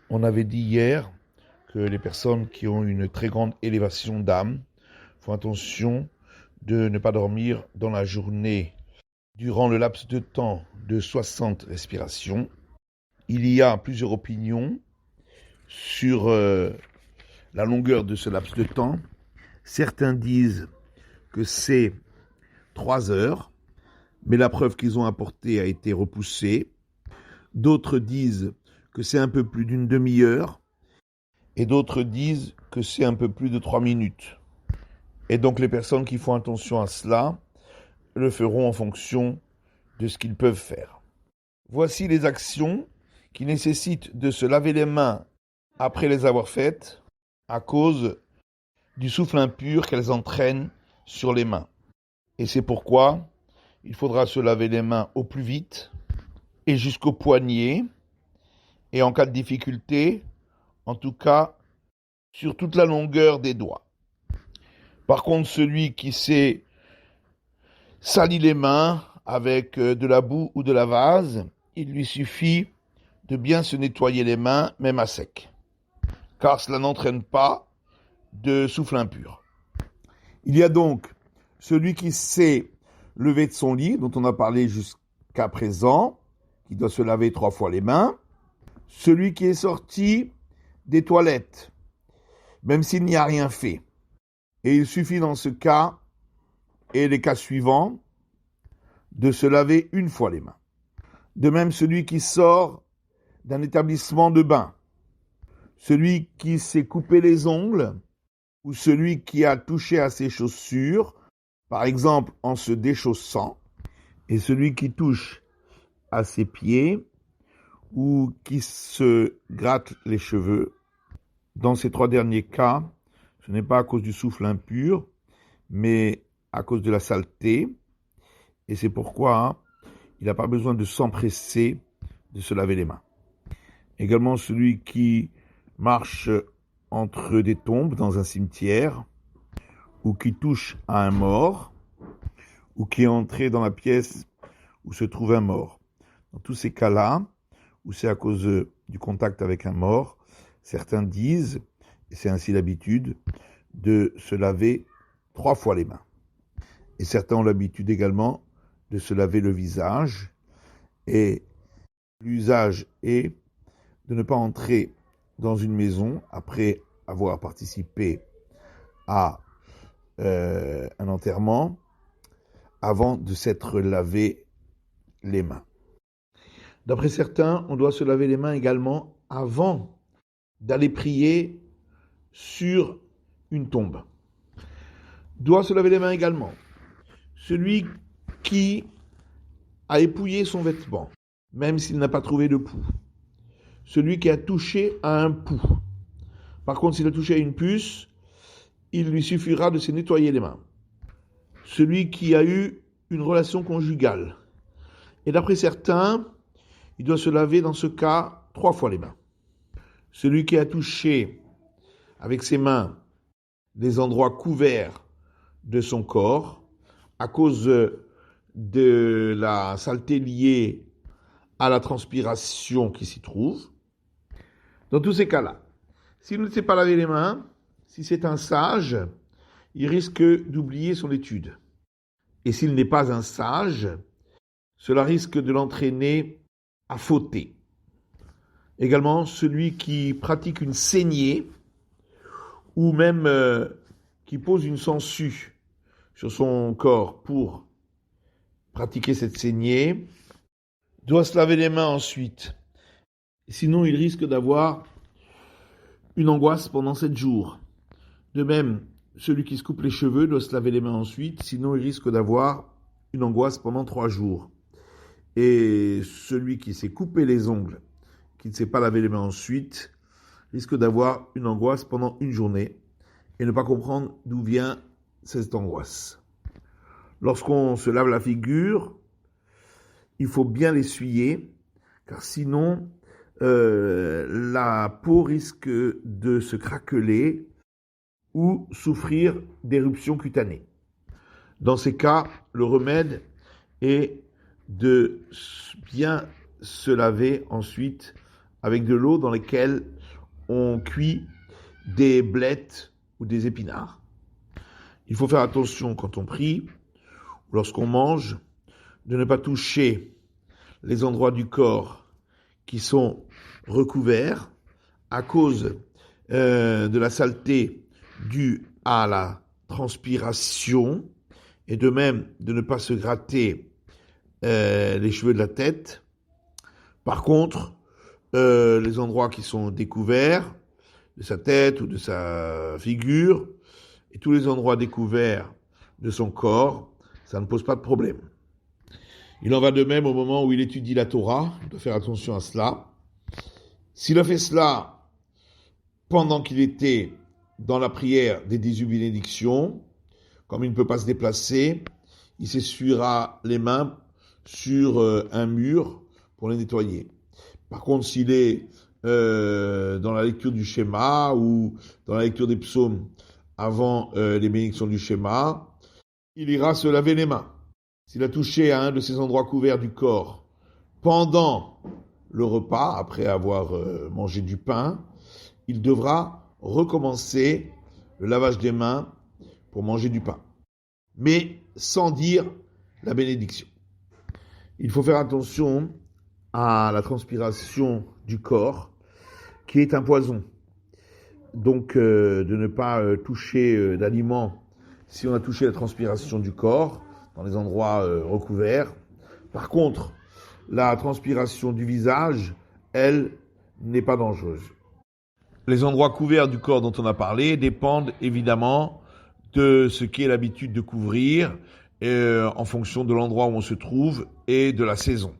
On avait dit hier que les personnes qui ont une très grande élévation d'âme font attention de ne pas dormir dans la journée durant le laps de temps de 60 respirations. Il y a plusieurs opinions sur la longueur de ce laps de temps. Certains disent que c'est 3 heures, mais la preuve qu'ils ont apportée a été repoussée. D'autres disent que c'est un peu plus d'une demi-heure, et d'autres disent que c'est un peu plus de 3 minutes. Et donc les personnes qui font attention à cela le feront en fonction de ce qu'ils peuvent faire. Voici les actions qui nécessitent de se laver les mains après les avoir faites à cause du souffle impur qu'elles entraînent sur les mains. Et c'est pourquoi il faudra se laver les mains au plus vite et jusqu'au poignet, et en cas de difficulté, en tout cas, sur toute la longueur des doigts. Par contre, celui qui s'est sali les mains avec de la boue ou de la vase, il lui suffit de bien se nettoyer les mains, même à sec, car cela n'entraîne pas de souffle impur. Il y a donc celui qui s'est levé de son lit, dont on a parlé jusqu'à présent, qui doit se laver 3 fois les mains, celui qui est sorti des toilettes, même s'il n'y a rien fait. Et il suffit dans ce cas, et les cas suivants, de se laver 1 fois les mains. De même, celui qui sort d'un établissement de bain, celui qui s'est coupé les ongles, ou celui qui a touché à ses chaussures, par exemple en se déchaussant, et celui qui touche à ses pieds, ou qui se gratte les cheveux. Dans ces 3 derniers cas, ce n'est pas à cause du souffle impur, mais à cause de la saleté, et c'est pourquoi il n'a pas besoin de s'empresser de se laver les mains. Également celui qui marche entre des tombes dans un cimetière, ou qui touche à un mort, ou qui est entré dans la pièce où se trouve un mort. Dans tous ces cas-là, où c'est à cause du contact avec un mort, certains disent, et c'est ainsi l'habitude, de se laver 3 fois les mains. Et certains ont l'habitude également de se laver le visage, et l'usage est de ne pas entrer dans une maison après avoir participé à un enterrement avant de s'être lavé les mains. D'après certains, on doit se laver les mains également avant d'aller prier sur une tombe. Doit se laver les mains également celui qui a épouillé son vêtement, même s'il n'a pas trouvé de poux. Celui qui a touché à un pouls. Par contre, s'il a touché à une puce, il lui suffira de se nettoyer les mains. Celui qui a eu une relation conjugale. Et d'après certains, il doit se laver dans ce cas 3 fois les mains. Celui qui a touché avec ses mains des endroits couverts de son corps à cause de la saleté liée à la transpiration qui s'y trouve. Dans tous ces cas-là, s'il ne s'est pas lavé les mains, si c'est un sage, il risque d'oublier son étude. Et s'il n'est pas un sage, cela risque de l'entraîner à fauter. Également, celui qui pratique une saignée, ou même qui pose une sangsue sur son corps pour pratiquer cette saignée, doit se laver les mains ensuite. Sinon, il risque d'avoir une angoisse pendant 7 jours. De même, celui qui se coupe les cheveux doit se laver les mains ensuite, sinon il risque d'avoir une angoisse pendant 3 jours. Et celui qui s'est coupé les ongles, qui ne s'est pas lavé les mains ensuite, risque d'avoir une angoisse pendant 1 journée et ne pas comprendre d'où vient cette angoisse. Lorsqu'on se lave la figure, il faut bien l'essuyer, car sinon la peau risque de se craqueler ou souffrir d'éruptions cutanées. Dans ces cas, le remède est de bien se laver ensuite avec de l'eau dans laquelle on cuit des blettes ou des épinards. Il faut faire attention quand on prie, ou lorsqu'on mange, de ne pas toucher les endroits du corps qui sont recouverts à cause de la saleté due à la transpiration, et de même de ne pas se gratter les cheveux de la tête. Par contre, les endroits qui sont découverts, de sa tête ou de sa figure, et tous les endroits découverts de son corps, ça ne pose pas de problème. Il en va de même au moment où il étudie la Torah, il doit faire attention à cela. S'il a fait cela pendant qu'il était dans la prière des 18 bénédictions, comme il ne peut pas se déplacer, il s'essuiera les mains sur un mur pour les nettoyer. Par contre, s'il est dans la lecture du schéma ou dans la lecture des psaumes avant les bénédictions du schéma, il ira se laver les mains. S'il a touché à un de ces endroits couverts du corps pendant le repas, après avoir mangé du pain, il devra recommencer le lavage des mains pour manger du pain, mais sans dire la bénédiction. Il faut faire attention à la transpiration du corps, qui est un poison. Donc, de ne pas toucher d'aliments si on a touché la transpiration du corps, dans les endroits recouverts. Par contre, la transpiration du visage, elle, n'est pas dangereuse. Les endroits couverts du corps dont on a parlé dépendent évidemment de ce qu'est l'habitude de couvrir en fonction de l'endroit où on se trouve et de la saison.